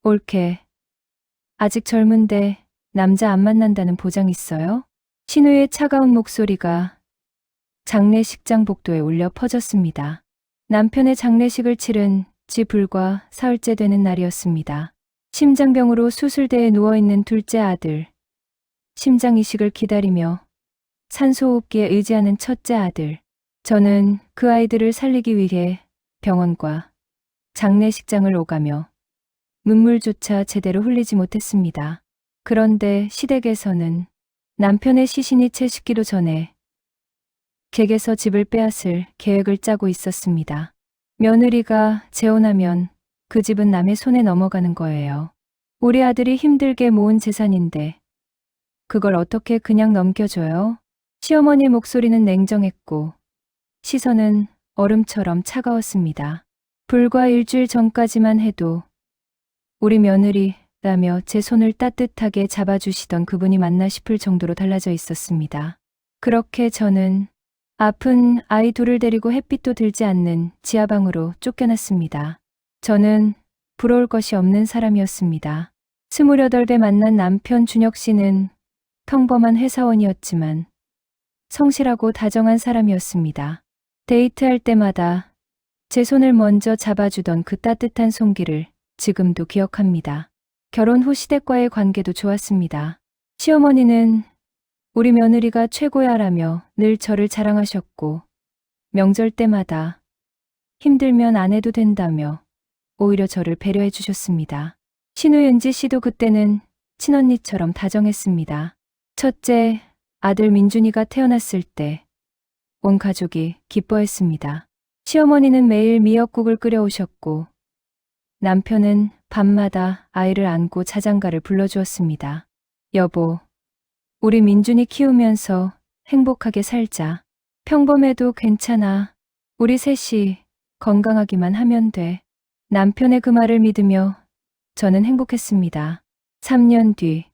옳게. 아직 젊은데 남자 안 만난다는 보장 있어요? 신우의 차가운 목소리가 장례식장 복도에 울려 퍼졌습니다. 남편의 장례식을 치른 지 불과 사흘째 되는 날이었습니다. 심장병으로 수술대에 누워있는 둘째 아들, 심장 이식을 기다리며 산소호흡기에 의지하는 첫째 아들. 저는 그 아이들을 살리기 위해 병원과 장례식장을 오가며 눈물조차 제대로 흘리지 못했습니다. 그런데 시댁에서는 남편의 시신이 채 식기도 전에 객에서 집을 빼앗을 계획을 짜고 있었습니다. 며느리가 재혼하면 그 집은 남의 손에 넘어가는 거예요. 우리 아들이 힘들게 모은 재산인데 그걸 어떻게 그냥 넘겨줘요? 시어머니의 목소리는 냉정했고 시선은 얼음처럼 차가웠습니다. 불과 일주일 전까지만 해도 우리 며느리라며 제 손을 따뜻하게 잡아주시던 그분이 맞나 싶을 정도로 달라져 있었습니다. 그렇게 저는 아픈 아이 둘을 데리고 햇빛도 들지 않는 지하방으로 쫓겨났습니다. 저는 부러울 것이 없는 사람이었습니다. 28에 만난 남편 준혁 씨는 평범한 회사원이었지만 성실하고 다정한 사람이었습니다. 데이트할 때마다 제 손을 먼저 잡아주던 그 따뜻한 손길을 지금도 기억합니다. 결혼 후 시댁과의 관계도 좋았습니다. 시어머니는 우리 며느리가 최고야라며 늘 저를 자랑하셨고 명절 때마다 힘들면 안 해도 된다며 오히려 저를 배려해 주셨습니다. 신우연지 씨도 그때는 친언니처럼 다정했습니다. 첫째 아들 민준이가 태어났을 때 온 가족이 기뻐했습니다. 시어머니는 매일 미역국을 끓여오셨고 남편은 밤마다 아이를 안고 자장가를 불러주었습니다. 여보, 우리 민준이 키우면서 행복하게 살자. 평범해도 괜찮아. 우리 셋이 건강하기만 하면 돼. 남편의 그 말을 믿으며 저는 행복했습니다. 3년 뒤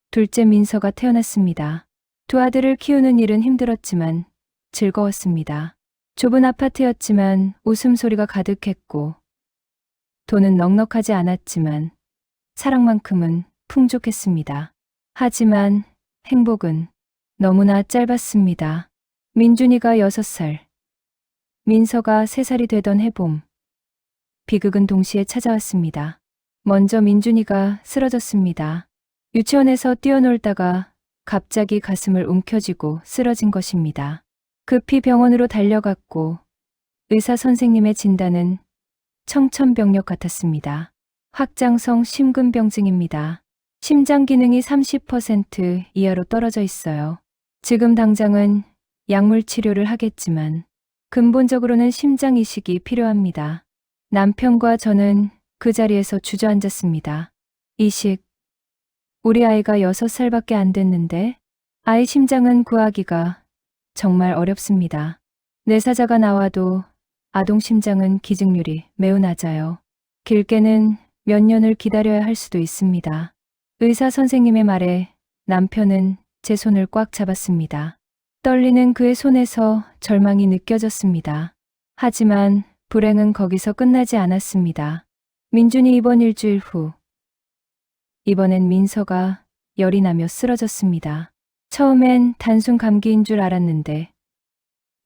둘째 민서가 태어났습니다. 두 아들을 키우는 일은 힘들었지만 즐거웠습니다. 좁은 아파트였지만 웃음소리가 가득했고 돈은 넉넉하지 않았지만 사랑만큼은 풍족했습니다. 하지만 행복은 너무나 짧았습니다. 민준이가 6살, 민서가 3살이 되던 해봄, 비극은 동시에 찾아왔습니다. 먼저 민준이가 쓰러졌습니다. 유치원에서 뛰어놀다가 갑자기 가슴을 움켜쥐고 쓰러진 것입니다. 급히 병원으로 달려갔고 의사 선생님의 진단은 청천벽력 같았습니다. 확장성 심근병증입니다. 심장 기능이 30% 이하로 떨어져 있어요. 지금 당장은 약물 치료를 하겠지만 근본적으로는 심장 이식이 필요합니다. 남편과 저는 그 자리에서 주저앉았습니다. 이식. 우리 아이가 6살밖에 안 됐는데 아이 심장은 구하기가 정말 어렵습니다. 뇌사자가 나와도 아동 심장은 기증률이 매우 낮아요. 길게는 몇 년을 기다려야 할 수도 있습니다. 의사 선생님의 말에 남편은 제 손을 꽉 잡았습니다. 떨리는 그의 손에서 절망이 느껴졌습니다. 하지만 불행은 거기서 끝나지 않았습니다. 민준이 입원 일주일 후 이번엔 민서가 열이 나며 쓰러졌습니다. 처음엔 단순 감기인 줄 알았는데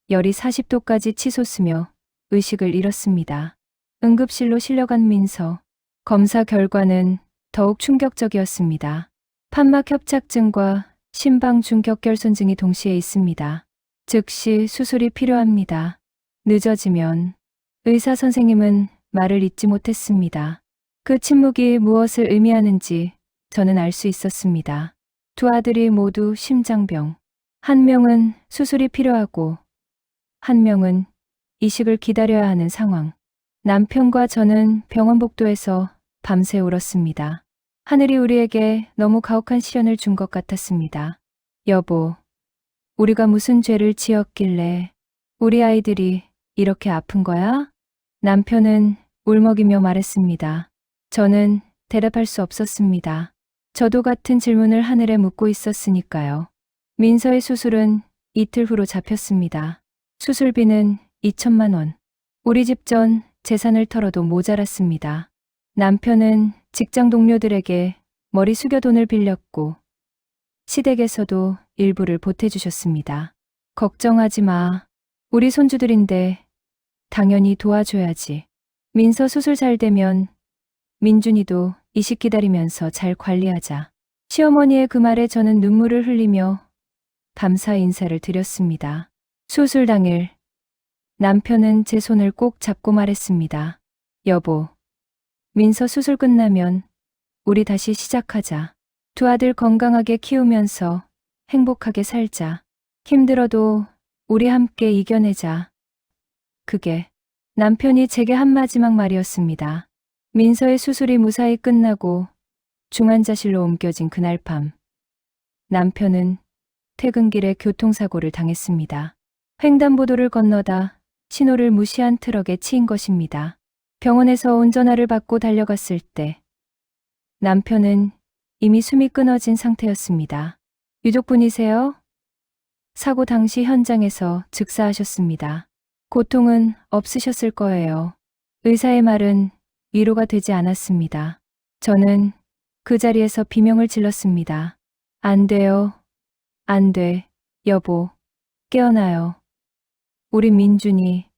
열이 40도까지 치솟으며 의식을 잃었습니다. 응급실로 실려간 민서. 검사 결과는 더욱 충격적이었습니다. 판막 협착증과 심방 중격결손증이 동시에 있습니다. 즉시 수술이 필요합니다. 늦어지면 의사 선생님은 말을 잇지 못했습니다. 그 침묵이 무엇을 의미하는지 저는 알 수 있었습니다. 두 아들이 모두 심장병. 한 명은 수술이 필요하고 한 명은 이식을 기다려야 하는 상황. 남편과 저는 병원 복도에서 밤새 울었습니다. 하늘이 우리에게 너무 가혹한 시련을 준 것 같았습니다. 여보, 우리가 무슨 죄를 지었길래 우리 아이들이 이렇게 아픈 거야? 남편은 울먹이며 말했습니다. 저는 대답할 수 없었습니다. 저도 같은 질문을 하늘에 묻고 있었으니까요. 민서의 수술은 이틀 후로 잡혔습니다. 수술비는 2천만 원. 우리 집 전 재산을 털어도 모자랐습니다. 남편은 직장 동료들에게 머리 숙여 돈을 빌렸고 시댁에서도 일부를 보태주셨습니다. 걱정하지 마. 우리 손주들인데 당연히 도와줘야지. 민서 수술 잘 되면 민준이도 이식 기다리면서 잘 관리하자. 시어머니의 그 말에 저는 눈물을 흘리며 감사 인사를 드렸습니다. 수술 당일 남편은 제 손을 꼭 잡고 말했습니다. 여보, 민서 수술 끝나면 우리 다시 시작하자. 두 아들 건강하게 키우면서 행복하게 살자. 힘들어도 우리 함께 이겨내자. 그게 남편이 제게 한 마지막 말이었습니다. 민서의 수술이 무사히 끝나고 중환자실로 옮겨진 그날 밤, 남편은 퇴근길에 교통사고를 당했습니다. 횡단보도를 건너다 신호를 무시한 트럭에 치인 것입니다. 병원에서 운전화를 받고 달려갔을 때 남편은 이미 숨이 끊어진 상태였습니다. 유족분이세요? 사고 당시 현장에서 즉사하셨습니다. 고통은 없으셨을 거예요. 의사의 말은 위로가 되지 않았습니다. 저는 그 자리에서 비명을 질렀습니다. 안 돼요. 안 돼. 여보, 깨어나요. 우리 민준이,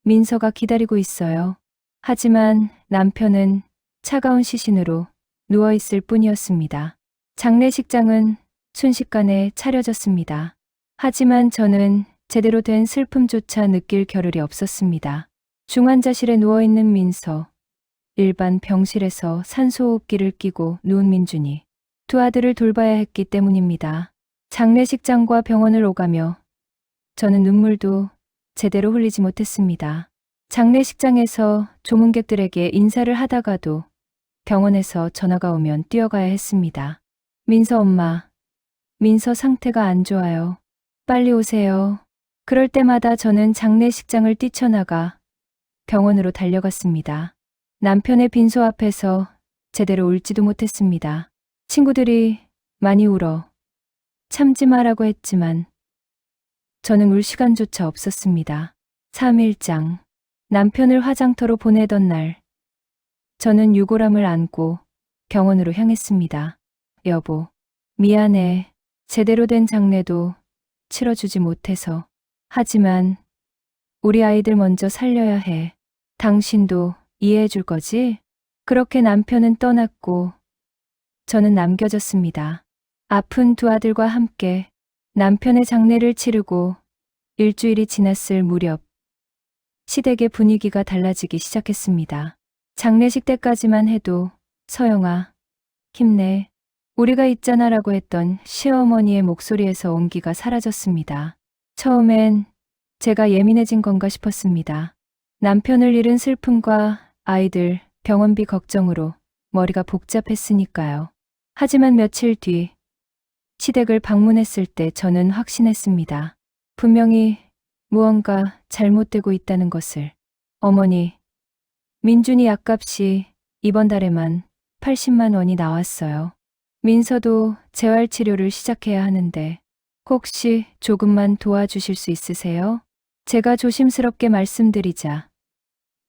민서가 기다리고 있어요. 하지만 남편은 차가운 시신으로 누워있을 뿐이었습니다. 장례식장은 순식간에 차려졌습니다. 하지만 저는 제대로 된 슬픔조차 느낄 겨를이 없었습니다. 중환자실에 누워있는 민서, 일반 병실에서 산소호흡기를 끼고 누운 민준이, 두 아들을 돌봐야 했기 때문입니다. 장례식장과 병원을 오가며 저는 눈물도 제대로 흘리지 못했습니다. 장례식장에서 조문객들에게 인사를 하다가도 병원에서 전화가 오면 뛰어가야 했습니다. 민서 엄마, 민서 상태가 안 좋아요. 빨리 오세요. 그럴 때마다 저는 장례식장을 뛰쳐나가 병원으로 달려갔습니다. 남편의 빈소 앞에서 제대로 울지도 못했습니다. 친구들이 많이 울어 참지 마라고 했지만 저는 울 시간조차 없었습니다. 3일장, 남편을 화장터로 보내던 날, 저는 유골함을 안고 병원으로 향했습니다. 여보, 미안해. 제대로 된 장례도 치러주지 못해서. 하지만 우리 아이들 먼저 살려야 해. 당신도 이해해 줄 거지? 그렇게 남편은 떠났고 저는 남겨졌습니다. 아픈 두 아들과 함께 남편의 장례를 치르고 일주일이 지났을 무렵 시댁의 분위기가 달라지기 시작했습니다. 장례식 때까지만 해도 서영아, 힘내. 우리가 있잖아 라고 했던 시어머니의 목소리에서 온기가 사라졌습니다. 처음엔 제가 예민해진 건가 싶었습니다. 남편을 잃은 슬픔과 아이들 병원비 걱정으로 머리가 복잡했으니까요. 하지만 며칠 뒤 시댁을 방문했을 때 저는 확신했습니다. 분명히 무언가 잘못되고 있다는 것을. 어머니, 민준이 약값이 이번 달에만 80만 원이 나왔어요. 민서도 재활치료를 시작해야 하는데 혹시 조금만 도와주실 수 있으세요? 제가 조심스럽게 말씀드리자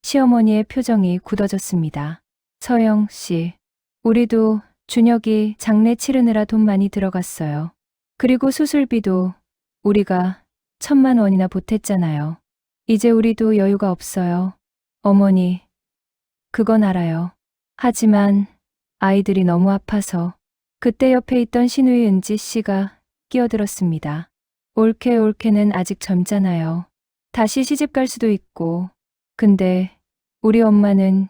시어머니의 표정이 굳어졌습니다. 서영 씨, 우리도 준혁이 장례 치르느라 돈 많이 들어갔어요. 그리고 수술비도 우리가 1,000만 원이나 보탰잖아요. 이제 우리도 여유가 없어요. 어머니, 그건 알아요. 하지만 아이들이 너무 아파서. 그때 옆에 있던 시누이 은지 씨가 끼어들었습니다. 올케는 아직 젊잖아요. 다시 시집 갈 수도 있고. 근데 우리 엄마는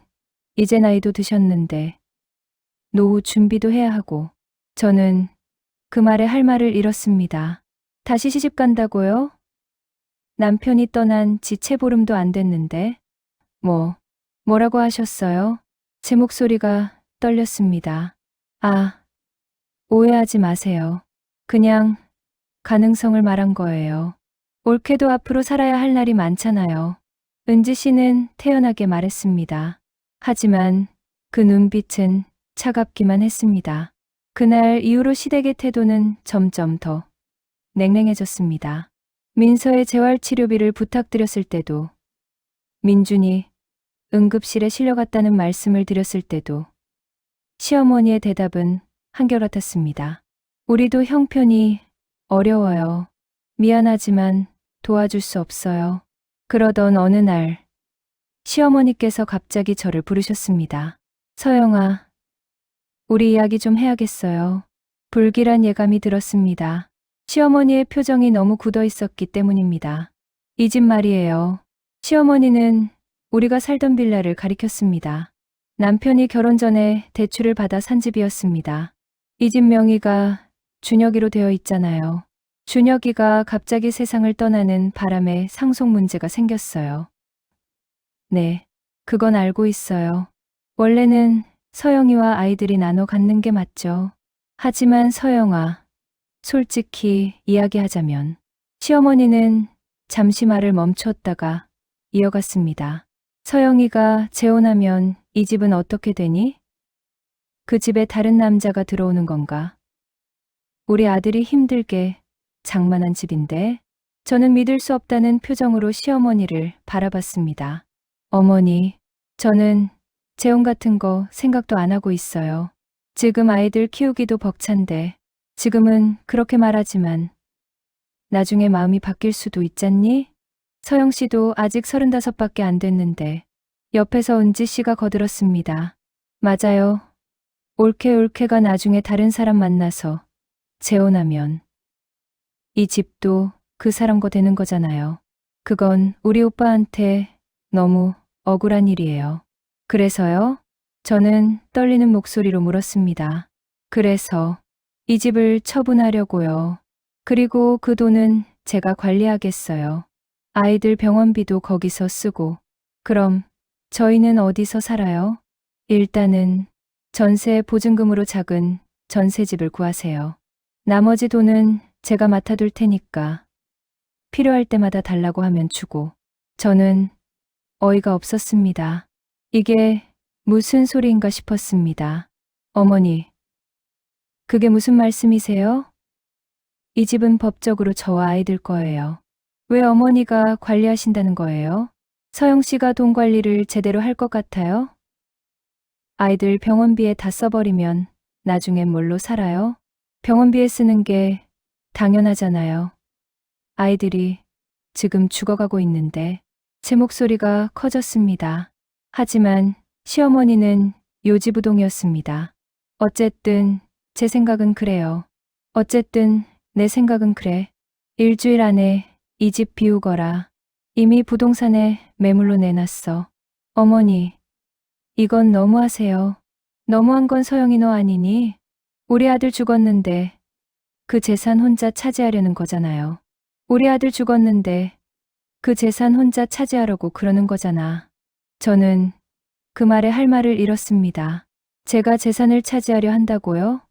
이제 나이도 드셨는데 노후 준비도 해야 하고. 저는 그 말에 할 말을 잃었습니다. 다시 시집 간다고요? 남편이 떠난 지 채보름도 안 됐는데. 뭐라고 하셨어요? 제 목소리가 떨렸습니다. 아, 오해하지 마세요. 그냥 가능성을 말한 거예요. 올케도 앞으로 살아야 할 날이 많잖아요. 은지 씨는 태연하게 말했습니다. 하지만 그 눈빛은 차갑기만 했습니다. 그날 이후로 시댁의 태도는 점점 더 냉랭해졌습니다. 민서의 재활치료비를 부탁드렸을 때도 민준이 응급실에 실려갔다는 말씀을 드렸을 때도 시어머니의 대답은 한결같았습니다. 우리도 형편이 어려워요. 미안하지만 도와줄 수 없어요. 그러던 어느 날 시어머니께서 갑자기 저를 부르셨습니다. 서영아, 우리 이야기 좀 해야겠어요. 불길한 예감이 들었습니다. 시어머니의 표정이 너무 굳어 있었기 때문입니다. 이 집 말이에요. 시어머니는 우리가 살던 빌라를 가리켰습니다. 남편이 결혼 전에 대출을 받아 산 집이었습니다. 이 집 명의가 준혁이로 되어 있잖아요. 준혁이가 갑자기 세상을 떠나는 바람에 상속 문제가 생겼어요. 네, 그건 알고 있어요. 원래는 서영이와 아이들이 나눠 갖는 게 맞죠. 하지만 서영아, 솔직히 이야기하자면 시어머니는 잠시 말을 멈추었다가 이어갔습니다. 서영이가 재혼하면 이 집은 어떻게 되니? 그 집에 다른 남자가 들어오는 건가? 우리 아들이 힘들게 장만한 집인데. 저는 믿을 수 없다는 표정으로 시어머니를 바라봤습니다. 어머니, 저는 재혼 같은 거 생각도 안 하고 있어요. 지금 아이들 키우기도 벅찬데 지금은 그렇게 말하지만 나중에 마음이 바뀔 수도 있잖니? 서영 씨도 아직 35밖에 안 됐는데. 옆에서 은지 씨가 거들었습니다. 맞아요. 올케가 나중에 다른 사람 만나서 재혼하면 이 집도 그 사람 거 되는 거잖아요. 그건 우리 오빠한테 너무 억울한 일이에요. 그래서요? 저는 떨리는 목소리로 물었습니다. 그래서 이 집을 처분하려고요. 그리고 그 돈은 제가 관리하겠어요. 아이들 병원비도 거기서 쓰고. 그럼 저희는 어디서 살아요? 일단은 전세 보증금으로 작은 전세집을 구하세요. 나머지 돈은 제가 맡아둘 테니까 필요할 때마다 달라고 하면 주고. 저는 어이가 없었습니다. 이게 무슨 소리인가 싶었습니다. 어머니, 그게 무슨 말씀이세요? 이 집은 법적으로 저와 아이들 거예요. 왜 어머니가 관리하신다는 거예요? 서영 씨가 돈 관리를 제대로 할 것 같아요? 아이들 병원비에 다 써버리면 나중엔 뭘로 살아요? 병원비에 쓰는 게 당연하잖아요. 아이들이 지금 죽어가고 있는데. 제 목소리가 커졌습니다. 하지만 시어머니는 요지부동이었습니다. 어쨌든 제 생각은 그래요. 어쨌든 내 생각은 그래. 일주일 안에 이 집 비우거라. 이미 부동산에 매물로 내놨어. 어머니, 이건 너무하세요. 너무한 건 서영이 너 아니니? 우리 아들 죽었는데 그 재산 혼자 차지하려는 거잖아요. 우리 아들 죽었는데 그 재산 혼자 차지하려고 그러는 거잖아. 저는 그 말에 할 말을 잃었습니다. 제가 재산을 차지하려 한다고요?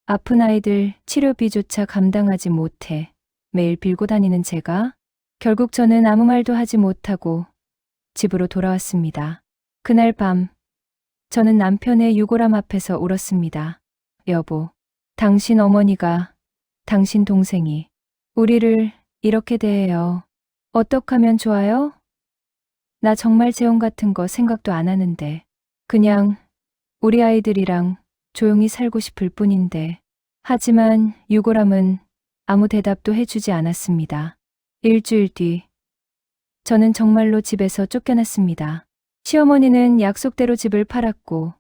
아픈 아이들 치료비조차 감당하지 못해 매일 빌고 다니는 제가 결국 저는 아무 말도 하지 못하고 집으로 돌아왔습니다. 그날 밤 저는 남편의 유골함 앞에서 울었습니다. 여보, 당신 어머니가, 당신 동생이 우리를 이렇게 대해요. 어떡하면 좋아요? 나 정말 재혼 같은 거 생각도 안 하는데 그냥 우리 아이들이랑 조용히 살고 싶을 뿐인데. 하지만 유골함은 아무 대답도 해주지 않았습니다. 일주일 뒤 저는 정말로 집에서 쫓겨났습니다. 시어머니는 약속대로 집을 팔았고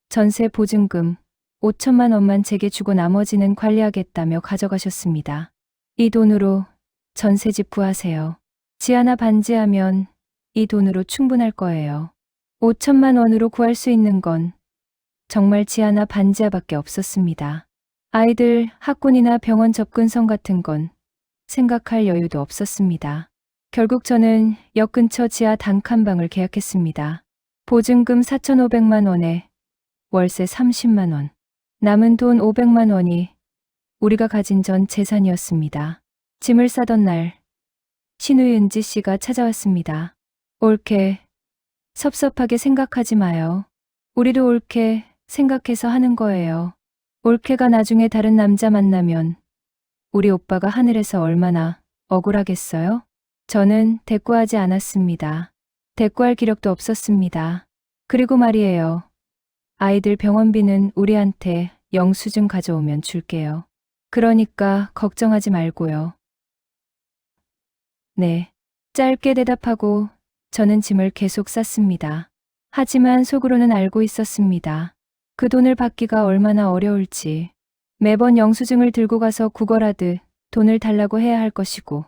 전세 보증금 5천만 원만 제게 주고 나머지는 관리하겠다며 가져가셨습니다. 이 돈으로 전세집 구하세요. 지하나 반지하면 이 돈으로 충분할 거예요. 5천만 원으로 구할 수 있는 건 정말 지하나 반지하밖에 없었습니다. 아이들 학군이나 병원 접근성 같은 건 생각할 여유도 없었습니다. 결국 저는 역 근처 지하 단칸방을 계약했습니다. 보증금 4,500만 원에 월세 30만 원. 남은 돈 500만 원이 우리가 가진 전 재산이었습니다. 짐을 싸던 날 신우이 은지 씨가 찾아왔습니다. 옳게 섭섭하게 생각하지 마요. 우리도 옳게 생각해서 하는 거예요. 올케가 나중에 다른 남자 만나면 우리 오빠가 하늘에서 얼마나 억울하겠어요? 저는 대꾸하지 않았습니다. 대꾸할 기력도 없었습니다. 그리고 말이에요. 아이들 병원비는 우리한테 영수증 가져오면 줄게요. 그러니까 걱정하지 말고요. 네. 짧게 대답하고 저는 짐을 계속 쌌습니다. 하지만 속으로는 알고 있었습니다. 그 돈을 받기가 얼마나 어려울지. 매번 영수증을 들고 가서 구걸하듯 돈을 달라고 해야 할 것이고,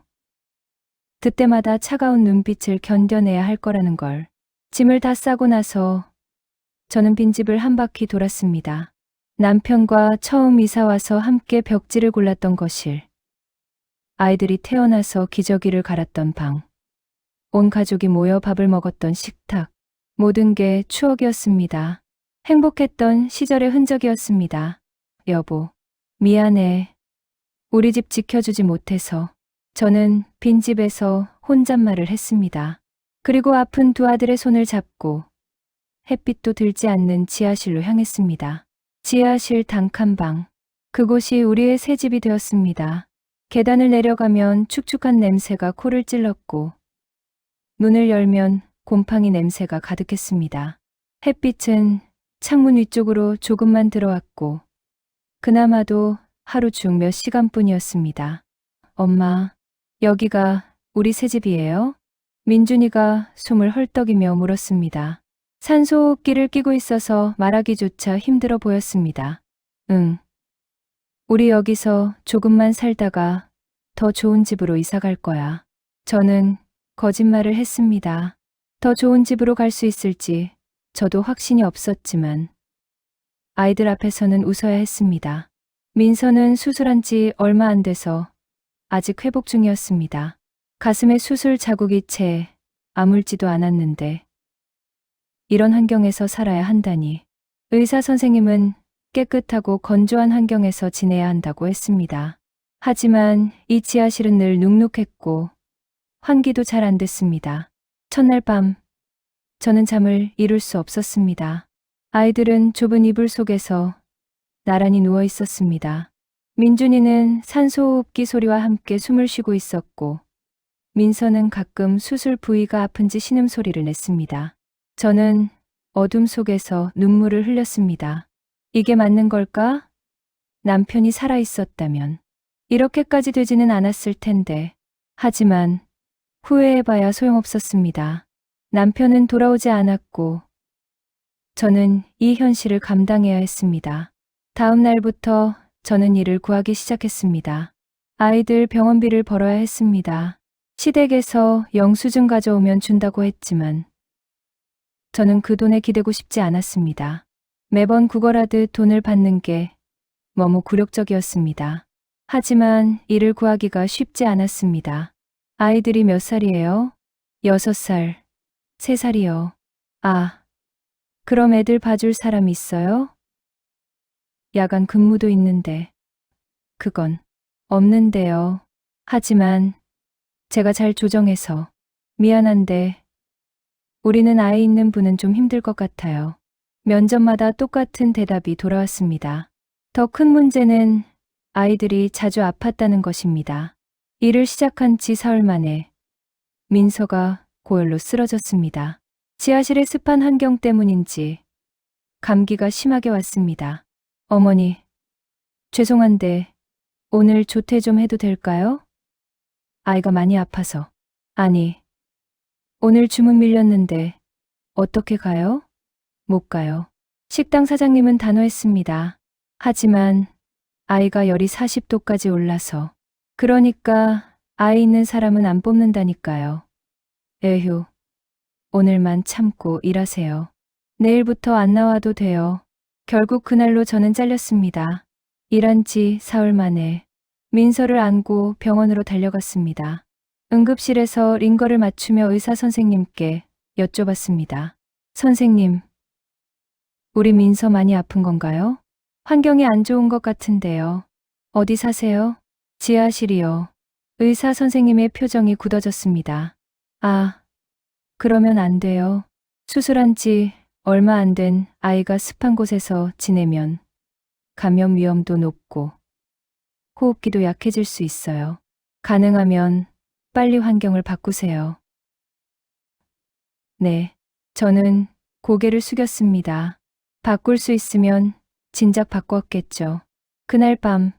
그때마다 차가운 눈빛을 견뎌내야 할 거라는 걸. 짐을 다 싸고 나서 저는 빈집을 한 바퀴 돌았습니다. 남편과 처음 이사 와서 함께 벽지를 골랐던 거실, 아이들이 태어나서 기저귀를 갈았던 방, 온 가족이 모여 밥을 먹었던 식탁, 모든 게 추억이었습니다. 행복했던 시절의 흔적이었습니다. 여보, 미안해. 우리 집 지켜주지 못해서. 저는 빈집에서 혼잣말을 했습니다. 그리고 아픈 두 아들의 손을 잡고 햇빛도 들지 않는 지하실로 향했습니다. 지하실 단칸방. 그곳이 우리의 새 집이 되었습니다. 계단을 내려가면 축축한 냄새가 코를 찔렀고, 문을 열면 곰팡이 냄새가 가득했습니다. 햇빛은 창문 위쪽으로 조금만 들어왔고, 그나마도 하루 중 몇 시간뿐이었습니다. 엄마, 여기가 우리 새 집이에요? 민준이가 숨을 헐떡이며 물었습니다. 산소호흡기를 끼고 있어서 말하기조차 힘들어 보였습니다. 응. 우리 여기서 조금만 살다가 더 좋은 집으로 이사 갈 거야. 저는 거짓말을 했습니다. 더 좋은 집으로 갈 수 있을지 저도 확신이 없었지만 아이들 앞에서는 웃어야 했습니다. 민서는 수술한 지 얼마 안 돼서 아직 회복 중이었습니다. 가슴에 수술 자국이 채 아물지도 않았는데 이런 환경에서 살아야 한다니. 의사 선생님은 깨끗하고 건조한 환경에서 지내야 한다고 했습니다. 하지만 이 지하실은 늘 눅눅했고 환기도 잘 안 됐습니다. 첫날 밤, 저는 잠을 이룰 수 없었습니다. 아이들은 좁은 이불 속에서 나란히 누워 있었습니다. 민준이는 산소호흡기 소리와 함께 숨을 쉬고 있었고, 민서는 가끔 수술 부위가 아픈지 신음소리를 냈습니다. 저는 어둠 속에서 눈물을 흘렸습니다. 이게 맞는 걸까? 남편이 살아있었다면 이렇게까지 되지는 않았을 텐데. 하지만 후회해봐야 소용없었습니다. 남편은 돌아오지 않았고 저는 이 현실을 감당해야 했습니다. 다음 날부터 저는 일을 구하기 시작했습니다. 아이들 병원비를 벌어야 했습니다. 시댁에서 영수증 가져오면 준다고 했지만 저는 그 돈에 기대고 싶지 않았습니다. 매번 구걸하듯 돈을 받는 게 너무 굴욕적이었습니다. 하지만 일을 구하기가 쉽지 않았습니다. 아이들이 몇 살이에요? 6살, 3살이요. 아, 그럼 애들 봐줄 사람 있어요? 야간 근무도 있는데. 그건 없는데요. 하지만 제가 잘 조정해서. 미안한데 우리는 아이 있는 분은 좀 힘들 것 같아요. 면접마다 똑같은 대답이 돌아왔습니다. 더 큰 문제는 아이들이 자주 아팠다는 것입니다. 일을 시작한 지 사흘 만에 민서가 고열로 쓰러졌습니다. 지하실의 습한 환경 때문인지 감기가 심하게 왔습니다. 어머니, 죄송한데 오늘 조퇴 좀 해도 될까요? 아이가 많이 아파서. 아니, 오늘 주문 밀렸는데 어떻게 가요? 못 가요. 식당 사장님은 단호했습니다. 하지만 아이가 열이 40도까지 올라서. 그러니까 아이 있는 사람은 안 뽑는다니까요. 에휴, 오늘만 참고 일하세요. 내일부터 안 나와도 돼요. 결국 그날로 저는 잘렸습니다. 일한 지 사흘 만에 민서를 안고 병원으로 달려갔습니다. 응급실에서 링거를 맞추며 의사 선생님께 여쭤봤습니다. 선생님, 우리 민서 많이 아픈 건가요? 환경이 안 좋은 것 같은데요. 어디 사세요? 지하실이요. 의사 선생님의 표정이 굳어졌습니다. 아, 그러면 안 돼요. 수술한 지 얼마 안 된 아이가 습한 곳에서 지내면 감염 위험도 높고 호흡기도 약해질 수 있어요. 가능하면 빨리 환경을 바꾸세요. 네. 저는 고개를 숙였습니다. 바꿀 수 있으면 진작 바꿨겠죠. 그날 밤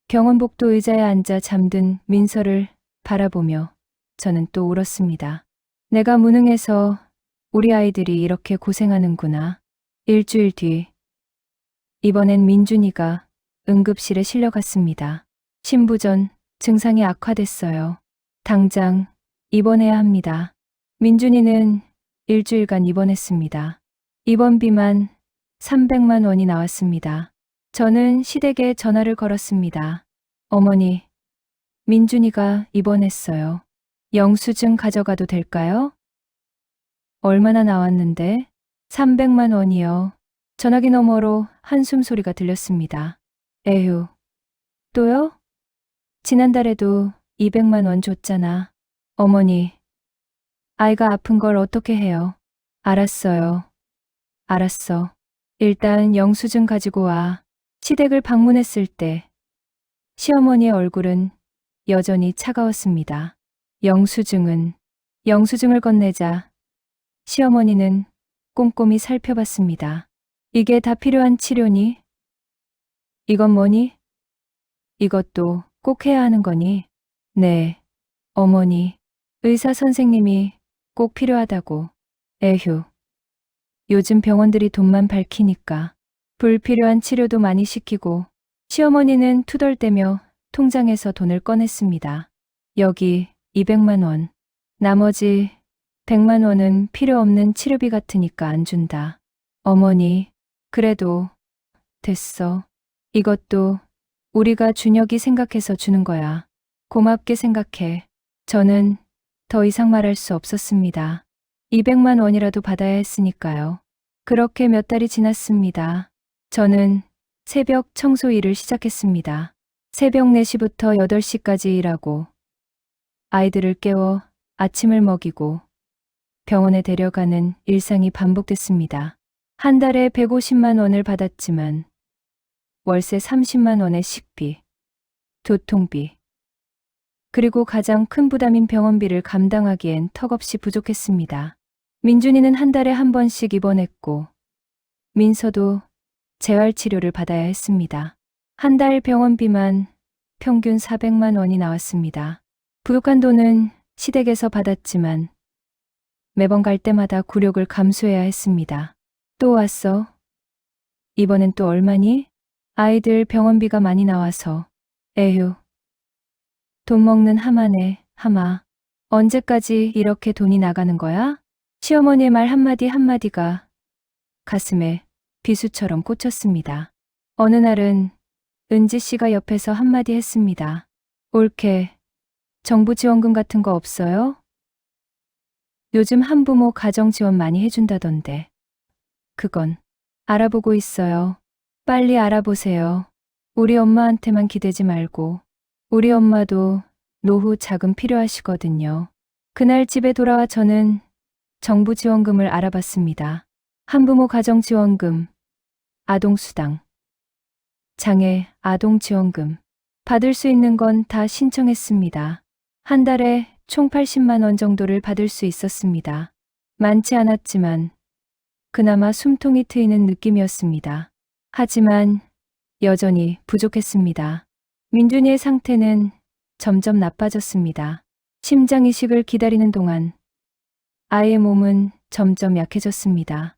병원 복도 의자에 앉아 잠든 민서를 바라보며 저는 또 울었습니다. 내가 무능해서 우리 아이들이 이렇게 고생하는구나. 일주일 뒤, 이번엔 민준이가 응급실에 실려갔습니다. 신부전 증상이 악화됐어요. 당장 입원해야 합니다. 민준이는 일주일간 입원했습니다. 입원비만 300만 원이 나왔습니다. 저는 시댁에 전화를 걸었습니다. 어머니, 민준이가 입원했어요. 영수증 가져가도 될까요? 얼마나 나왔는데? 300만 원이요. 전화기 너머로 한숨 소리가 들렸습니다. 에휴, 또요? 지난달에도 200만 원 줬잖아. 어머니, 아이가 아픈 걸 어떻게 해요? 알았어요. 알았어. 일단 영수증 가지고 와. 시댁을 방문했을 때 시어머니의 얼굴은 여전히 차가웠습니다. 영수증을 건네자 시어머니는 꼼꼼히 살펴봤습니다. 이게 다 필요한 치료니? 이건 뭐니? 이것도 꼭 해야 하는 거니? 네, 어머니. 의사 선생님이 꼭 필요하다고. 에휴. 요즘 병원들이 돈만 밝히니까 불필요한 치료도 많이 시키고. 시어머니는 투덜대며 통장에서 돈을 꺼냈습니다. 여기 200만 원. 나머지 100만 원은 필요 없는 치료비 같으니까 안 준다. 어머니, 그래도 됐어. 이것도 우리가 준혁이 생각해서 주는 거야. 고맙게 생각해. 저는 더 이상 말할 수 없었습니다. 200만 원이라도 받아야 했으니까요. 그렇게 몇 달이 지났습니다. 저는 새벽 청소 일을 시작했습니다. 새벽 4시부터 8시까지 일하고 아이들을 깨워 아침을 먹이고 병원에 데려가는 일상이 반복됐습니다. 한 달에 150만 원을 받았지만 월세 30만 원의 식비, 교통비, 그리고 가장 큰 부담인 병원비를 감당하기엔 턱없이 부족했습니다. 민준이는 한 달에 한 번씩 입원했고 민서도 재활치료를 받아야 했습니다. 한 달 병원비만 평균 400만 원이 나왔습니다. 부족한 돈은 시댁에서 받았지만 매번 갈 때마다 굴욕을 감수해야 했습니다. 또 왔어? 이번엔 또 얼마니? 아이들 병원비가 많이 나와서. 에휴. 돈 먹는 하마네, 하마. 언제까지 이렇게 돈이 나가는 거야? 시어머니의 말 한마디 한마디가 가슴에 비수처럼 꽂혔습니다. 어느 날은 은지 씨가 옆에서 한마디 했습니다. 올케, 정부 지원금 같은 거 없어요? 요즘 한부모 가정 지원 많이 해준다던데. 그건 알아보고 있어요. 빨리 알아보세요. 우리 엄마한테만 기대지 말고. 우리 엄마도 노후 자금 필요하시거든요. 그날 집에 돌아와 저는 정부 지원금을 알아봤습니다. 한부모 가정 지원금, 아동수당, 장애 아동 지원금. 받을 수 있는 건 다 신청했습니다. 한 달에 총 80만 원 정도를 받을 수 있었습니다. 많지 않았지만 그나마 숨통이 트이는 느낌이었습니다. 하지만 여전히 부족했습니다. 민준이의 상태는 점점 나빠졌습니다. 심장 이식을 기다리는 동안 아이의 몸은 점점 약해졌습니다.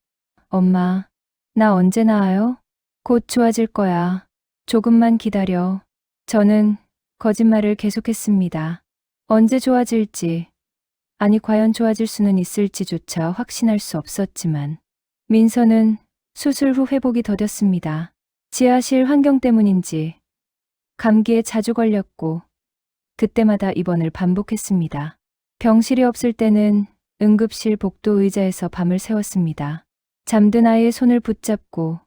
엄마, 나 언제 나아요? 곧 좋아질 거야. 조금만 기다려. 저는 거짓말을 계속했습니다. 언제 좋아질지, 아니 과연 좋아질 수는 있을지조차 확신할 수 없었지만 민서는 수술 후 회복이 더뎠습니다. 지하실 환경 때문인지 감기에 자주 걸렸고 그때마다 입원을 반복했습니다. 병실이 없을 때는 응급실 복도 의자에서 밤을 새웠습니다. 잠든 아이의 손을 붙잡고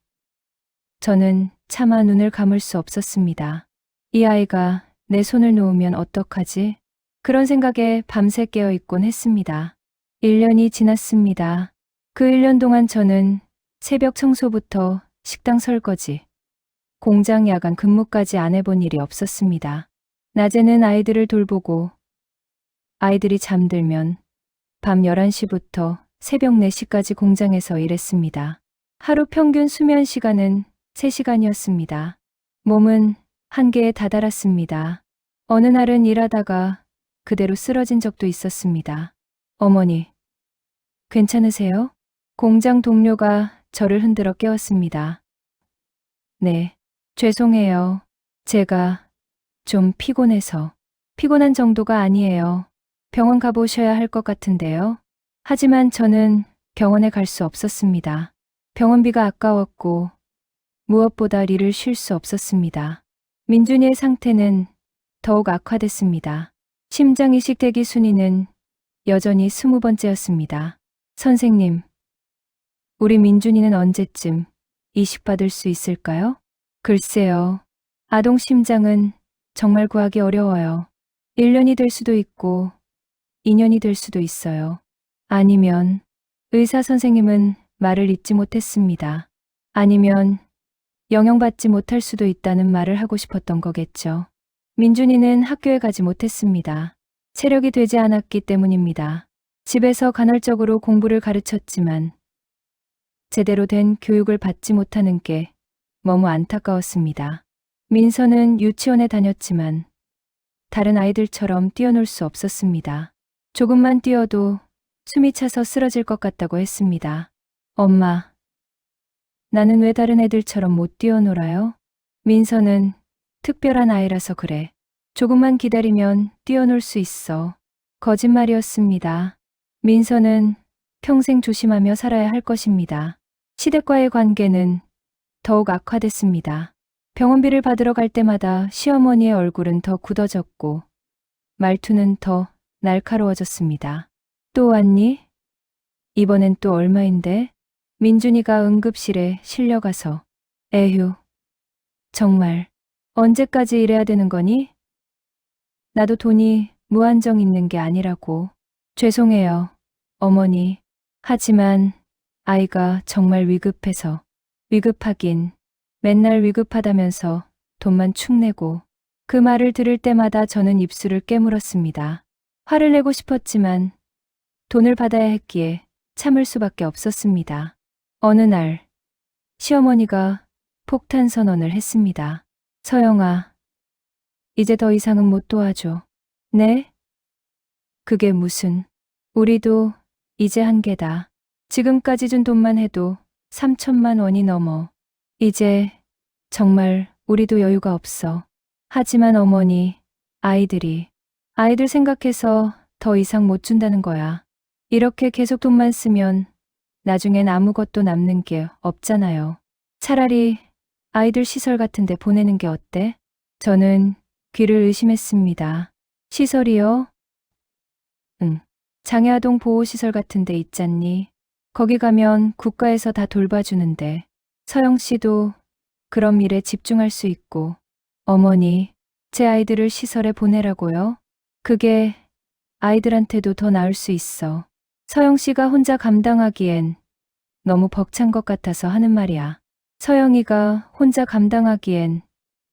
저는 차마 눈을 감을 수 없었습니다. 이 아이가 내 손을 놓으면 어떡하지? 그런 생각에 밤새 깨어 있곤 했습니다. 1년이 지났습니다. 그 1년 동안 저는 새벽 청소부터 식당 설거지, 공장 야간 근무까지 안 해본 일이 없었습니다. 낮에는 아이들을 돌보고 아이들이 잠들면 밤 11시부터 새벽 4시까지 공장에서 일했습니다. 하루 평균 수면 시간은 3시간이었습니다. 몸은 한계에 다다랐습니다. 어느 날은 일하다가 그대로 쓰러진 적도 있었습니다. 어머니, 괜찮으세요? 공장 동료가 저를 흔들어 깨웠습니다. 네, 죄송해요. 제가 좀 피곤해서. 피곤한 정도가 아니에요. 병원 가보셔야 할 것 같은데요. 하지만 저는 병원에 갈 수 없었습니다. 병원비가 아까웠고 무엇보다 일을 쉴 수 없었습니다. 민준이의 상태는 더욱 악화됐습니다. 심장 이식 대기 순위는 여전히 20번째였습니다. 선생님, 우리 민준이는 언제쯤 이식받을 수 있을까요? 글쎄요. 아동 심장은 정말 구하기 어려워요. 1년이 될 수도 있고 2년이 될 수도 있어요. 아니면 의사 선생님은 말을 잊지 못했습니다. 아니면 영영받지 못할 수도 있다는 말을 하고 싶었던 거겠죠. 민준이는 학교에 가지 못했습니다. 체력이 되지 않았기 때문입니다. 집에서 간헐적으로 공부를 가르쳤지만 제대로 된 교육을 받지 못하는 게 너무 안타까웠습니다. 민서는 유치원에 다녔지만 다른 아이들처럼 뛰어놀 수 없었습니다. 조금만 뛰어도 숨이 차서 쓰러질 것 같다고 했습니다. 엄마, 나는 왜 다른 애들처럼 못 뛰어놀아요? 민서는 특별한 아이라서 그래. 조금만 기다리면 뛰어놀 수 있어. 거짓말이었습니다. 민서는 평생 조심하며 살아야 할 것입니다. 시댁과의 관계는 더욱 악화됐습니다. 병원비를 받으러 갈 때마다 시어머니의 얼굴은 더 굳어졌고 말투는 더 날카로워졌습니다. 또 왔니? 이번엔 또 얼마인데? 민준이가 응급실에 실려가서 에휴, 정말 언제까지 이래야 되는 거니? 나도 돈이 무한정 있는 게 아니라고. 죄송해요, 어머니. 하지만 아이가 정말 위급해서. 위급하긴 맨날 위급하다면서 돈만 축 내고. 그 말을 들을 때마다 저는 입술을 깨물었습니다. 화를 내고 싶었지만 돈을 받아야 했기에 참을 수밖에 없었습니다. 어느 날 시어머니가 폭탄 선언을 했습니다. 서영아, 이제 더 이상은 못 도와줘. 네? 그게 무슨. 우리도 이제 한계다. 지금까지 준 돈만 해도 3천만 원이 넘어. 이제 정말 우리도 여유가 없어. 하지만 어머니, 아이들 생각해서 더 이상 못 준다는 거야. 이렇게 계속 돈만 쓰면 나중엔 아무것도 남는 게 없잖아요. 차라리 아이들 시설 같은 데 보내는 게 어때? 저는 귀를 의심했습니다. 시설이요? 응. 장애아동 보호시설 같은 데 있잖니. 거기 가면 국가에서 다 돌봐주는데. 서영 씨도 그런 일에 집중할 수 있고. 어머니, 제 아이들을 시설에 보내라고요? 그게 아이들한테도 더 나을 수 있어. 서영 씨가 혼자 감당하기엔 너무 벅찬 것 같아서 하는 말이야. 서영이가 혼자 감당하기엔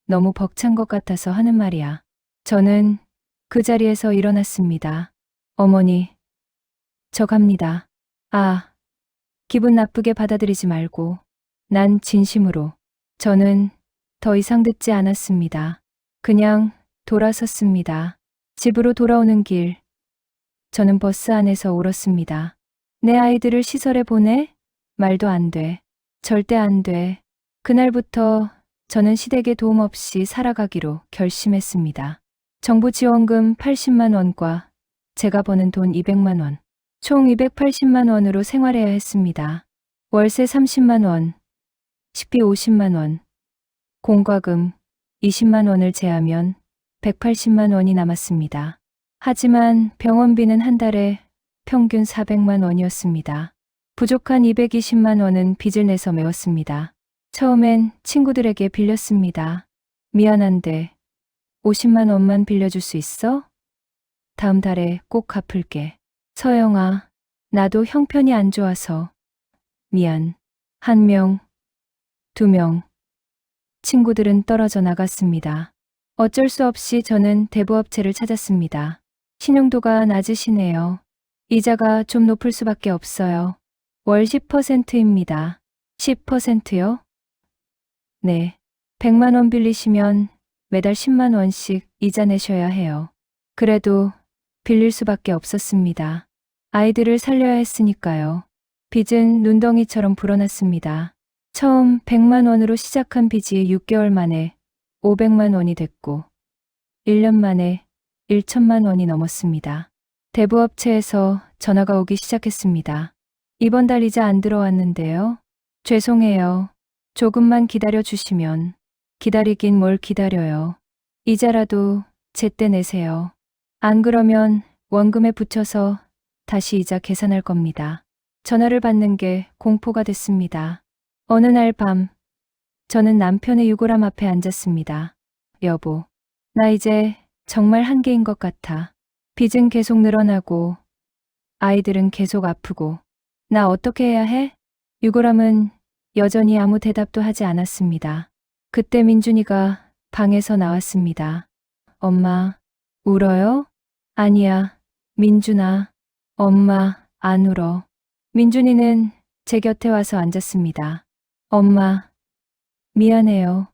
너무 벅찬 것 같아서 하는 말이야. 저는 그 자리에서 일어났습니다. 어머니, 저 갑니다. 아, 기분 나쁘게 받아들이지 말고. 난 진심으로. 저는 더 이상 듣지 않았습니다. 그냥 돌아섰습니다. 집으로 돌아오는 길, 저는 버스 안에서 울었습니다. 내 아이들을 시설에 보내? 말도 안 돼. 절대 안 돼. 그날부터 저는 시댁에 도움 없이 살아가기로 결심했습니다. 정부 지원금 80만 원과 제가 버는 돈 200만 원, 총 280만 원으로 생활해야 했습니다. 월세 30만 원, 식비 50만 원, 공과금 20만 원을 제하면 180만 원이 남았습니다. 하지만 병원비는 한 달에 평균 400만 원이었습니다. 부족한 220만 원은 빚을 내서 메웠습니다. 처음엔 친구들에게 빌렸습니다. 미안한데 50만 원만 빌려줄 수 있어? 다음 달에 꼭 갚을게. 서영아, 나도 형편이 안 좋아서. 미안. 1명, 2명. 친구들은 떨어져 나갔습니다. 어쩔 수 없이 저는 대부업체를 찾았습니다. 신용도가 낮으시네요. 이자가 좀 높을 수밖에 없어요. 월 10%입니다. 10%요? 네. 100만 원 빌리시면 매달 10만 원씩 이자 내셔야 해요. 그래도 빌릴 수밖에 없었습니다. 아이들을 살려야 했으니까요. 빚은 눈덩이처럼 불어났습니다. 처음 100만 원으로 시작한 빚이 6개월 만에 500만 원이 됐고 1년 만에 1천만 원이 넘었습니다. 대부업체에서 전화가 오기 시작했습니다. 이번 달 이자 안 들어왔는데요. 죄송해요. 조금만 기다려 주시면. 기다리긴 뭘 기다려요. 이자라도 제때 내세요. 안 그러면 원금에 붙여서 다시 이자 계산할 겁니다. 전화를 받는 게 공포가 됐습니다. 어느 날 밤, 저는 남편의 유골함 앞에 앉았습니다. 여보, 나 이제 정말 한계인 것 같아. 빚은 계속 늘어나고, 아이들은 계속 아프고, 나 어떻게 해야 해? 유골함은 여전히 아무 대답도 하지 않았습니다. 그때 민준이가 방에서 나왔습니다. 엄마, 울어요? 아니야, 민준아. 엄마, 안 울어. 민준이는 제 곁에 와서 앉았습니다. 엄마, 미안해요.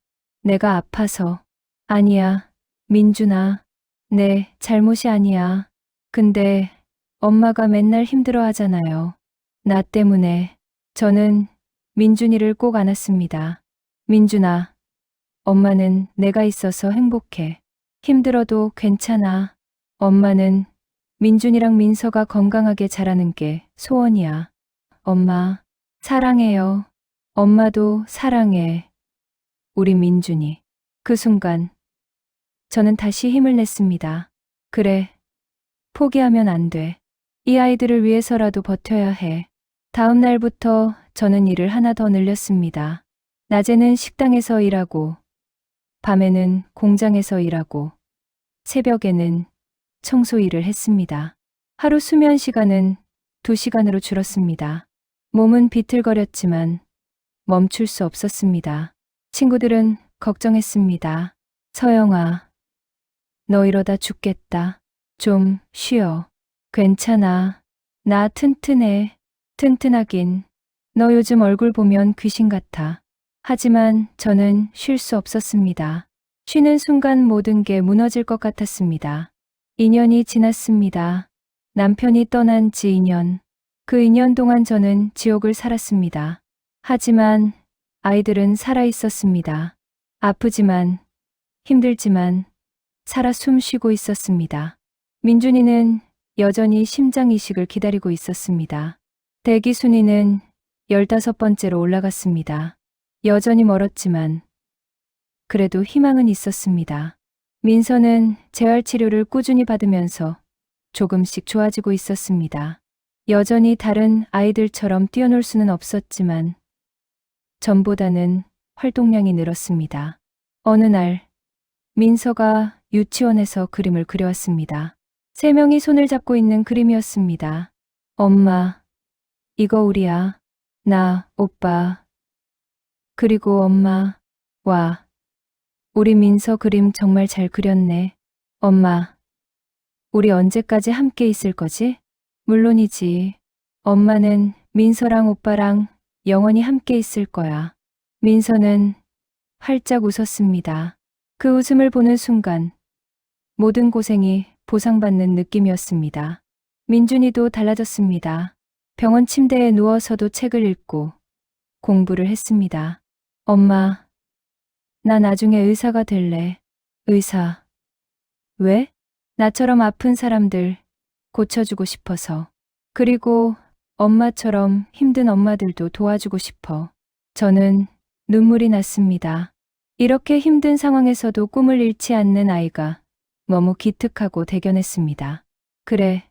내가 아파서. 아니야, 민준아. 내 잘못이 아니야. 근데 엄마가 맨날 힘들어 하잖아요. 나 때문에. 저는 민준이를 꼭 안았습니다. 민준아, 엄마는 내가 있어서 행복해. 힘들어도 괜찮아. 엄마는 민준이랑 민서가 건강하게 자라는 게 소원이야. 엄마, 사랑해요. 엄마도 사랑해. 우리 민준이. 그 순간, 저는 다시 힘을 냈습니다. 그래, 포기하면 안 돼. 이 아이들을 위해서라도 버텨야 해. 다음 날부터 저는 일을 하나 더 늘렸습니다. 낮에는 식당에서 일하고, 밤에는 공장에서 일하고, 새벽에는 청소 일을 했습니다. 하루 수면 시간은 2시간으로 줄었습니다. 몸은 비틀거렸지만 멈출 수 없었습니다. 친구들은 걱정했습니다. 서영아, 너 이러다 죽겠다. 좀 쉬어. 괜찮아. 나 튼튼해. 튼튼하긴. 너 요즘 얼굴 보면 귀신 같아. 하지만 저는 쉴 수 없었습니다. 쉬는 순간 모든 게 무너질 것 같았습니다. 2년이 지났습니다. 남편이 떠난 지 2년. 그 2년 동안 저는 지옥을 살았습니다. 하지만 아이들은 살아 있었습니다. 아프지만, 힘들지만, 살아 숨 쉬고 있었습니다. 민준이는 여전히 심장 이식을 기다리고 있었습니다. 대기 순위는 15번째로 올라갔습니다. 여전히 멀었지만, 그래도 희망은 있었습니다. 민서는 재활치료를 꾸준히 받으면서 조금씩 좋아지고 있었습니다. 여전히 다른 아이들처럼 뛰어놀 수는 없었지만 전보다는 활동량이 늘었습니다. 어느 날 민서가 유치원에서 그림을 그려왔습니다. 3명이 손을 잡고 있는 그림이었습니다. 엄마, 이거 우리야. 나, 오빠. 그리고 엄마. 와, 우리 민서 그림 정말 잘 그렸네. 엄마, 우리 언제까지 함께 있을 거지? 물론이지. 엄마는 민서랑 오빠랑 영원히 함께 있을 거야. 민서는 활짝 웃었습니다. 그 웃음을 보는 순간 모든 고생이 보상받는 느낌이었습니다. 민준이도 달라졌습니다. 병원 침대에 누워서도 책을 읽고 공부를 했습니다. 엄마, 나 나중에 의사가 될래. 의사. 왜? 나처럼 아픈 사람들 고쳐주고 싶어서. 그리고 엄마처럼 힘든 엄마들도 도와주고 싶어. 저는 눈물이 났습니다. 이렇게 힘든 상황에서도 꿈을 잃지 않는 아이가 너무 기특하고 대견했습니다. 그래,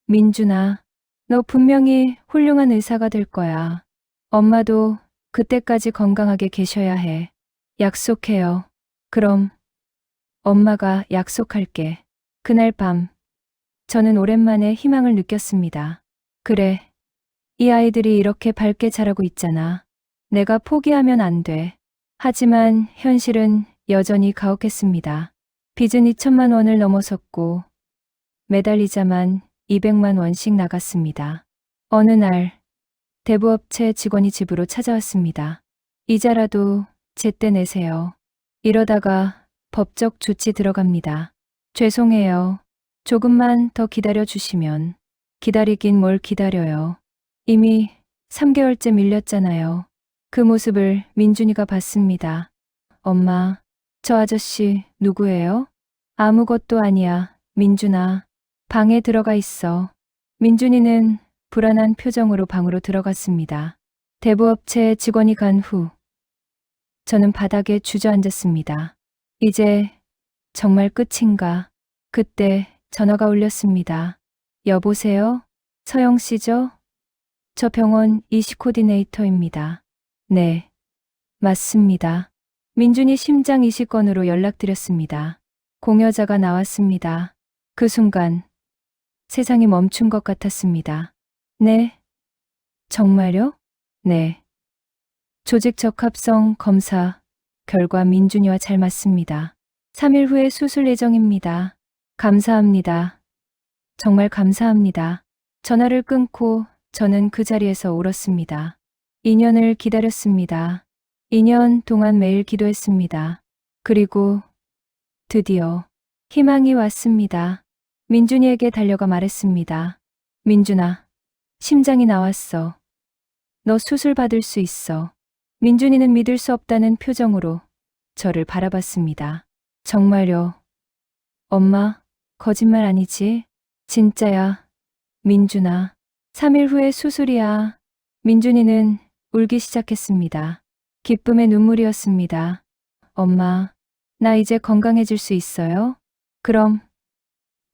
민준아, 너 분명히 훌륭한 의사가 될 거야. 엄마도 그때까지 건강하게 계셔야 해. 약속해요. 그럼 엄마가 약속할게. 그날 밤, 저는 오랜만에 희망을 느꼈습니다. 그래, 이 아이들이 이렇게 밝게 자라고 있잖아. 내가 포기하면 안 돼. 하지만 현실은 여전히 가혹했습니다. 빚은 2천만 원을 넘어섰고 매달 이자만 200만 원씩 나갔습니다. 어느 날 대부업체 직원이 집으로 찾아왔습니다. 이자라도 제때 내세요. 이러다가 법적 조치 들어갑니다. 죄송해요. 조금만 더 기다려 주시면. 기다리긴 뭘 기다려요. 이미 3개월째 밀렸잖아요. 그 모습을 민준이가 봤습니다. 엄마, 저 아저씨 누구예요? 아무것도 아니야, 민준아. 방에 들어가 있어. 민준이는 불안한 표정으로 방으로 들어갔습니다. 대부업체 직원이 간 후 저는 바닥에 주저앉았습니다. 이제 정말 끝인가? 그때 전화가 울렸습니다. 여보세요? 서영 씨죠? 저 병원 이식 코디네이터입니다. 네, 맞습니다. 민준이 심장 이식건으로 연락드렸습니다. 공여자가 나왔습니다. 그 순간 세상이 멈춘 것 같았습니다. 네? 정말요? 네. 조직 적합성 검사 결과 민준이와 잘 맞습니다. 3일 후에 수술 예정입니다. 감사합니다. 정말 감사합니다. 전화를 끊고 저는 그 자리에서 울었습니다. 2년을 기다렸습니다. 2년 동안 매일 기도했습니다. 그리고 드디어 희망이 왔습니다. 민준이에게 달려가 말했습니다. 민준아, 심장이 나왔어. 너 수술 받을 수 있어. 민준이는 믿을 수 없다는 표정으로 저를 바라봤습니다. 정말요? 엄마, 거짓말 아니지? 진짜야. 민준아, 3일 후에 수술이야. 민준이는 울기 시작했습니다. 기쁨의 눈물이었습니다. 엄마, 나 이제 건강해질 수 있어요? 그럼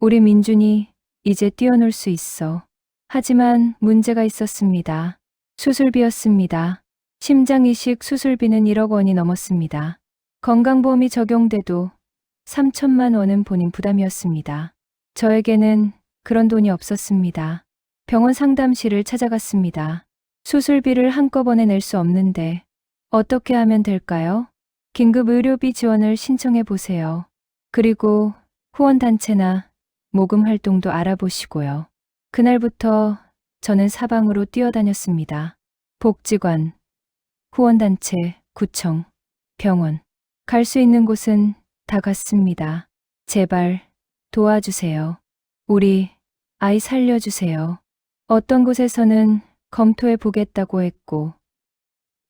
우리 민준이 이제 뛰어놀 수 있어. 하지만 문제가 있었습니다. 수술비였습니다. 심장 이식 수술비는 1억 원이 넘었습니다. 건강보험이 적용돼도 3천만 원은 본인 부담이었습니다. 저에게는 그런 돈이 없었습니다. 병원 상담실을 찾아갔습니다. 수술비를 한꺼번에 낼 수 없는데 어떻게 하면 될까요? 긴급 의료비 지원을 신청해 보세요. 그리고 후원단체나 모금 활동도 알아보시고요. 그날부터 저는 사방으로 뛰어다녔습니다. 복지관, 후원단체, 구청, 병원. 갈 수 있는 곳은 다 갔습니다. 제발 도와주세요. 우리 아이 살려주세요. 어떤 곳에서는 검토해 보겠다고 했고,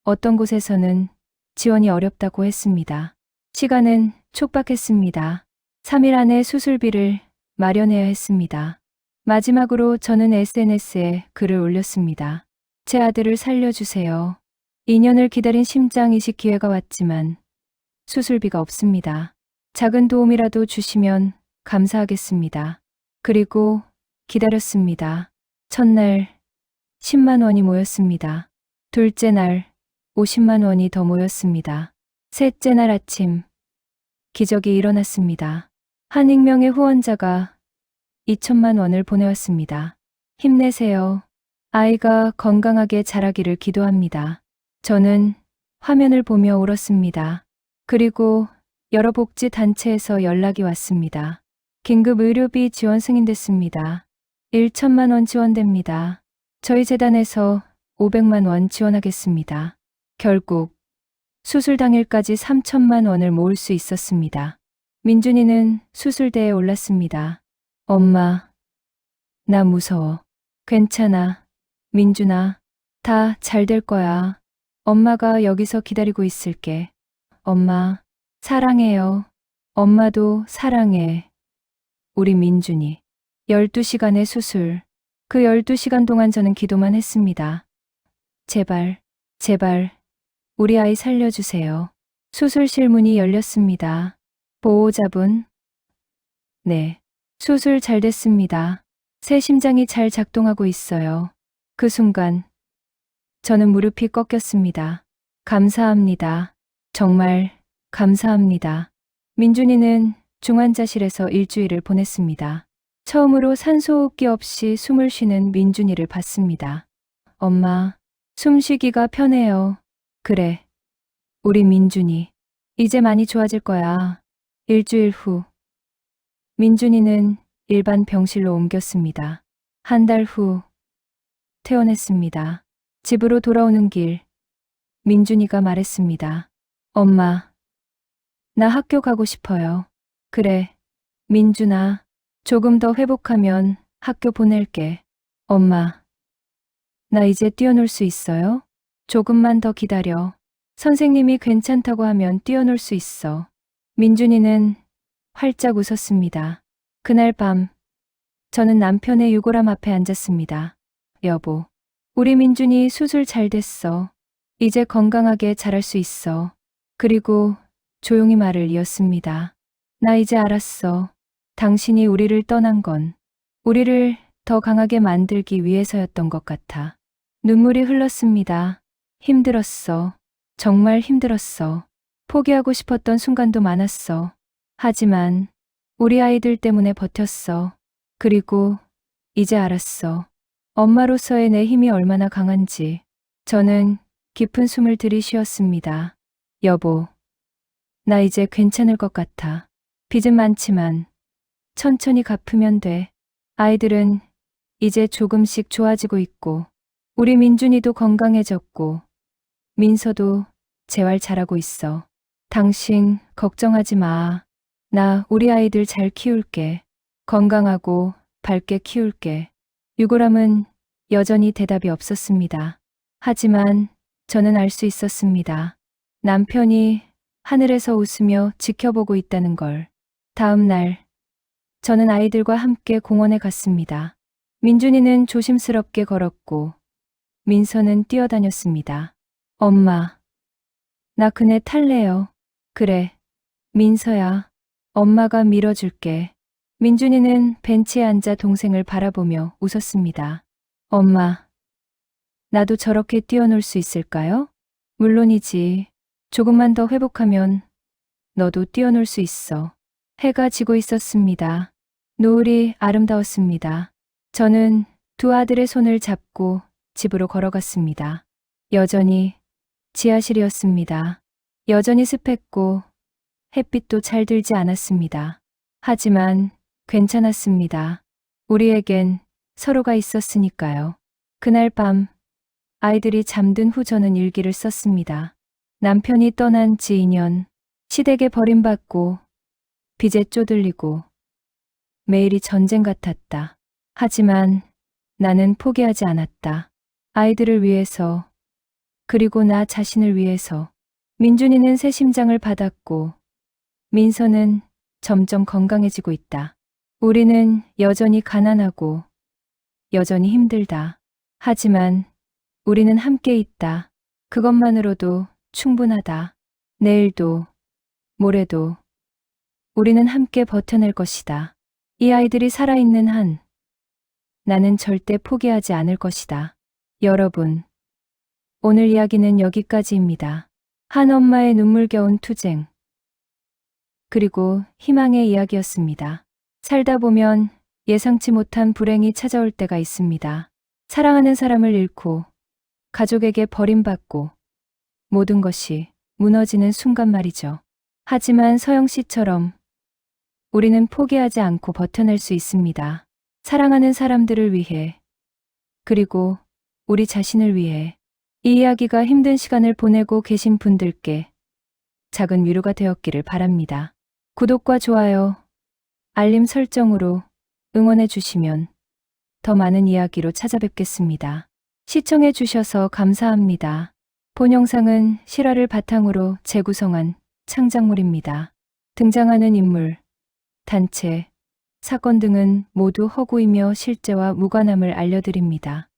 어떤 곳에서는 지원이 어렵다고 했습니다. 시간은 촉박했습니다. 3일 안에 수술비를 마련해야 했습니다. 마지막으로 저는 SNS에 글을 올렸습니다. 제 아들을 살려주세요. 2년을 기다린 심장 이식 기회가 왔지만 수술비가 없습니다. 작은 도움이라도 주시면 감사하겠습니다. 그리고 기다렸습니다. 첫날 10만 원이 모였습니다. 둘째 날 50만 원이 더 모였습니다. 셋째 날 아침 기적이 일어났습니다. 한 익명의 후원자가 2천만 원을 보내왔습니다. 힘내세요. 아이가 건강하게 자라기를 기도합니다. 저는 화면을 보며 울었습니다. 그리고 여러 복지 단체에서 연락이 왔습니다. 긴급 의료비 지원 승인됐습니다. 1천만 원 지원됩니다. 저희 재단에서 500만 원 지원하겠습니다. 결국 수술 당일까지 3천만 원을 모을 수 있었습니다. 민준이는 수술대에 올랐습니다. 엄마, 나 무서워. 괜찮아. 민준아, 다 잘 될 거야. 엄마가 여기서 기다리고 있을게. 엄마, 사랑해요. 엄마도 사랑해. 우리 민준이. 12시간의 수술. 그 12시간 동안 저는 기도만 했습니다. 제발, 제발, 우리 아이 살려주세요. 수술실 문이 열렸습니다. 보호자분? 네. 수술 잘 됐습니다. 새 심장이 잘 작동하고 있어요. 그 순간, 저는 무릎이 꺾였습니다. 감사합니다. 정말 감사합니다. 민준이는 중환자실에서 일주일을 보냈습니다. 처음으로 산소호흡기 없이 숨을 쉬는 민준이를 봤습니다. 엄마, 숨쉬기가 편해요. 그래. 우리 민준이. 이제 많이 좋아질 거야. 일주일 후. 민준이는 일반 병실로 옮겼습니다. 한 달 후 퇴원했습니다. 집으로 돌아오는 길 민준이가 말했습니다. 엄마, 나 학교 가고 싶어요. 그래, 민준아, 조금 더 회복하면 학교 보낼게. 엄마, 나 이제 뛰어놀 수 있어요? 조금만 더 기다려. 선생님이 괜찮다고 하면 뛰어놀 수 있어. 민준이는 활짝 웃었습니다. 그날 밤, 저는 남편의 유골함 앞에 앉았습니다. 여보, 우리 민준이 수술 잘 됐어. 이제 건강하게 자랄 수 있어. 그리고 조용히 말을 이었습니다. 나 이제 알았어. 당신이 우리를 떠난 건 우리를 더 강하게 만들기 위해서였던 것 같아. 눈물이 흘렀습니다. 힘들었어. 정말 힘들었어. 포기하고 싶었던 순간도 많았어. 하지만 우리 아이들 때문에 버텼어. 그리고 이제 알았어. 엄마로서의 내 힘이 얼마나 강한지. 저는 깊은 숨을 들이쉬었습니다. 여보, 나 이제 괜찮을 것 같아. 빚은 많지만 천천히 갚으면 돼. 아이들은 이제 조금씩 좋아지고 있고, 우리 민준이도 건강해졌고, 민서도 재활 잘하고 있어. 당신 걱정하지 마. 나 우리 아이들 잘 키울게. 건강하고 밝게 키울게. 유골함은 여전히 대답이 없었습니다. 하지만 저는 알 수 있었습니다. 남편이 하늘에서 웃으며 지켜보고 있다는 걸. 다음 날, 저는 아이들과 함께 공원에 갔습니다. 민준이는 조심스럽게 걸었고, 민서는 뛰어다녔습니다. 엄마, 나 그네 탈래요. 그래, 민서야, 엄마가 밀어줄게. 민준이는 벤치에 앉아 동생을 바라보며 웃었습니다. 엄마, 나도 저렇게 뛰어놀 수 있을까요? 물론이지. 조금만 더 회복하면 너도 뛰어놀 수 있어. 해가 지고 있었습니다. 노을이 아름다웠습니다. 저는 두 아들의 손을 잡고 집으로 걸어갔습니다. 여전히 지하실이었습니다. 여전히 습했고 햇빛도 잘 들지 않았습니다. 하지만 괜찮았습니다. 우리에겐 서로가 있었으니까요. 그날 밤 아이들이 잠든 후 저는 일기를 썼습니다. 남편이 떠난 지 2년, 시댁에 버림받고 빚에 쪼들리고 매일이 전쟁 같았다. 하지만 나는 포기하지 않았다. 아이들을 위해서, 그리고 나 자신을 위해서. 민준이는 새 심장을 받았고 민서는 점점 건강해지고 있다. 우리는 여전히 가난하고 여전히 힘들다. 하지만 우리는 함께 있다. 그것만으로도 충분하다. 내일도, 모레도 우리는 함께 버텨낼 것이다. 이 아이들이 살아있는 한 나는 절대 포기하지 않을 것이다. 여러분, 오늘 이야기는 여기까지입니다. 한 엄마의 눈물겨운 투쟁, 그리고 희망의 이야기였습니다. 살다 보면 예상치 못한 불행이 찾아올 때가 있습니다. 사랑하는 사람을 잃고 가족에게 버림받고 모든 것이 무너지는 순간 말이죠. 하지만 서영 씨처럼 우리는 포기하지 않고 버텨낼 수 있습니다. 사랑하는 사람들을 위해, 그리고 우리 자신을 위해. 이 이야기가 힘든 시간을 보내고 계신 분들께 작은 위로가 되었기를 바랍니다. 구독과 좋아요, 알림 설정으로 응원해 주시면 더 많은 이야기로 찾아뵙겠습니다. 시청해 주셔서 감사합니다. 본 영상은 실화를 바탕으로 재구성한 창작물입니다. 등장하는 인물, 단체, 사건 등은 모두 허구이며 실제와 무관함을 알려드립니다.